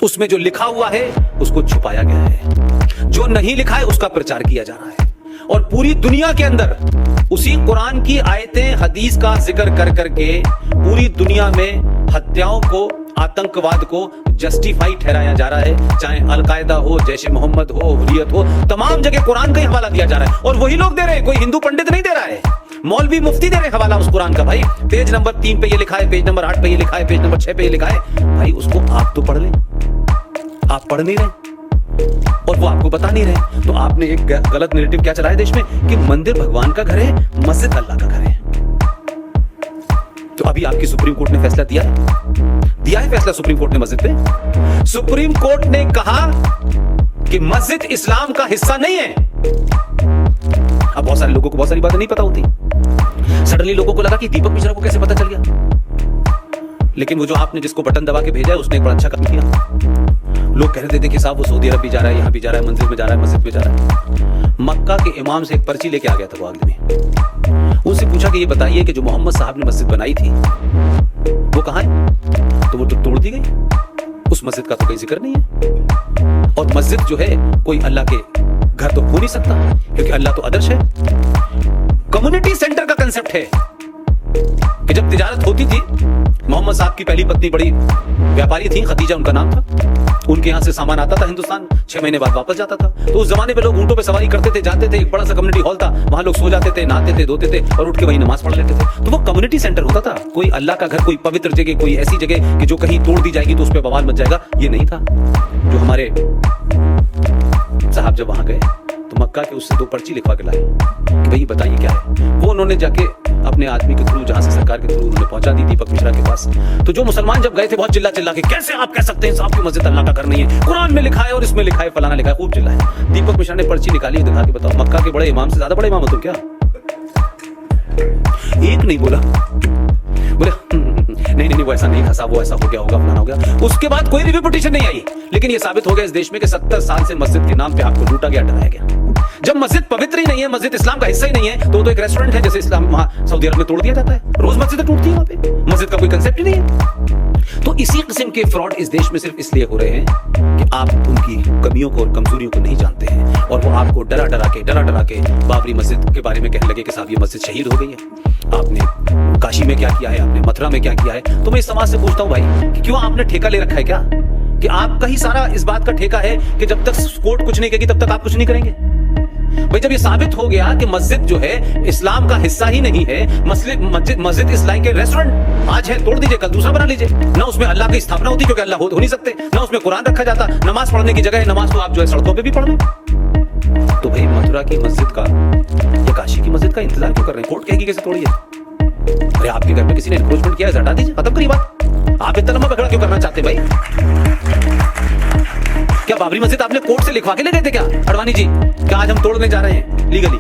उसमें जो लिखा हुआ है उसको छुपाया गया है, जो नहीं लिखा है उसका प्रचार किया जा रहा है। और पूरी दुनिया के अंदर उसी कुरान की आयतें, हदीस का जिक्र कर करके पूरी दुनिया में हत्याओं को, आतंकवाद को जस्टिफाई ठहराया जा रहा है। चाहे अलकायदा हो, जैश ए मोहम्मद हो, हुर्रियत हो, तमाम जगह कुरान का ही हवाला दिया जा रहा है। और वही लोग दे रहे हैं, कोई हिंदू पंडित नहीं दे रहा है, मौलवी मुफ्ती दे रहे हैं हवाला उस कुरान का। भाई पेज नंबर 3 पे ये लिखा है, पेज नंबर 8 पे ये लिखा है, पेज नंबर 6 पे ये लिखा है। भाई उसको आप तो पढ़ लें, आप पढ़ नहीं रहे और वो आपको बता नहीं रहे। तो आपने एक गलत नैरेटिव क्या चलाया देश में कि मंदिर भगवान का घर है, मस्जिद अल्लाह का घर है। तो अभी आपकी सुप्रीम कोर्ट ने फैसला दिया है फैसला सुप्रीम कोर्ट ने मस्जिद पे। सुप्रीम कोर्ट ने कहा कि मस्जिद इस्लाम का हिस्सा नहीं है। अब बहुत सारे लोगों को बहुत सारी बातें नहीं पता होती। सडनली लोगों को लगा कि दीपक मिश्रा को कैसे पता चल गया, लेकिन वो जो आपने जिसको बटन दबा के भेजा है उसने एक बड़ा अच्छा काम किया। लोग कह रहे थे कि साहब वो सऊदी अरब भी जा रहा है, यहां भी जा रहा है, मंदिर में जा रहा है, मस्जिद में जा रहा है। मक्का के इमाम से एक पर्ची लेके आ गया था वो आदमी। उससे पूछा कि ये बताइए कि जो मोहम्मद साहब ने मस्जिद बनाई थी वो कहां है? तो वो तो तोड़ दी गई, उस मस्जिद का तो कोई जिक्र नहीं है। और मस्जिद जो है कोई अल्लाह के घर तो हो नहीं सकता, क्योंकि अल्लाह तो आदर्श है। कम्युनिटी सेंटर का कंसेप्ट है कि जब तिजारत होती थी, मोहम्मद साहब की पहली पत्नी बड़ी व्यापारी थी, खदीजा उनका नाम था। उनके यहां से सामान आता था हिंदुस्तान, 6 महीने बाद वापस जाता था। तो उस जमाने में लोग ऊंटों पे सवारी करते थे, जाते थे, एक बड़ा सा कम्युनिटी हॉल था, वहां लोग सो जाते थे, नहाते थे, धोते थे और उठ के वहीं नमाज पढ़ लेते थे। तो वो कम्युनिटी सेंटर होता था। कोई अल्लाह का घर, कोई पवित्र जगह, कोई ऐसी जगह कि जो कहीं तोड़ दी जाएगी तो उस पर बवाल मच जाएगा, ये नहीं था। जो हमारे साहब जब वहां गए तो मक्का के उससे 2 पर्ची लिखवा के लाए कि भाई बताइए क्या है। वो उन्होंने जाके अपने आदमी के थ्रू, जहां से सरकार के थ्रू उन्होंने पहुंचा दी दीपक मिश्रा के पास। तो जो मुसलमान जब गए थे बहुत चिल्ला चिल्ला के, कैसे आप कह सकते हैं साहब की मस्जिद अल्लाह का घर नहीं है, कुरान में लिखा है और इसमें लिखा है, फलाना लिखा है, खूब चिल्लाए। दीपक मिश्रा ने पर्ची निकाली, दिखा के बताओ मक्का के बड़े इमाम से ज्यादा बड़े इमाम हो तुम क्या? एक नहीं बोला, बोले नहीं वो ऐसा नहीं था साहब, वो ऐसा हो गया होगा, फलाना हो गया। उसके बाद कोई रिव्यू पिटीशन नहीं आई। लेकिन ये साबित हो गया इस देश में कि 70 साल से मस्जिद के नाम पे आपको लूटा गया, डराया गया। जब मस्जिद पवित्र ही नहीं है, मस्जिद इस्लाम का हिस्सा ही नहीं है, तो एक रेस्टोरेंट है जैसे इस्लाम वहां सऊदी अरब में तोड़ दिया जाता है। रोज मस्जिदें टूटती है वहां पे, मस्जिद का कोई कंसेप्ट ही नहीं है। तो इसी किस्म के फ्रॉड इस देश में सिर्फ इसलिए हो रहे हैं कि आप उनकी कमियों को और कमजोरियों को नहीं जानते हैं, और वो आपको डरा डरा के बाबरी मस्जिद के बारे में कहने लगे कि साहब ये मस्जिद शहीद हो गई है, आपने काशी में क्या किया है, आपने मथुरा में क्या किया है। तो मैं इस समाज से पूछता हूं भाई कि क्यों आपने ठेका ले रखा है क्या, कि आपका ही सारा इस बात का ठेका है कि जब तक कोर्ट कुछ नहीं कहेगी तब तक आप कुछ नहीं करेंगे। भाई जब ये साबित हो गया कि मस्जिद जो है इस्लाम का हिस्सा ही नहीं है, मस्जिद इस लाइक के रेस्टोरेंट, आज है तोड़ दीजिए, कल दूसरा बना लीजिए। ना उसमें अल्लाह की स्थापना होती क्योंकि अल्लाह हो नहीं सकते, ना उसमें कुरान रखा जाता, नमाज पढ़ने की जगह है, नमाज तो आप जो है सड़कों पे भी पढ़ लो। तो भाई मथुरा की मस्जिद का या काशी की मस्जिद का इंतजार क्यों कर रहे हैं? कोर्ट कहेगी कैसे तोड़िए? अरे आपके घर में किसी ने एनक्रोचमेंट किया है, हटा दीजिए, खत्म करिए बात। आप इतना लंबा झगड़ा क्यों करना चाहते भाई? क्या बाबरी मस्जिद आपने कोर्ट से लिखवा के ले गए थे क्या अडवाणी जी, क्या आज हम तोड़ने जा रहे हैं लीगली?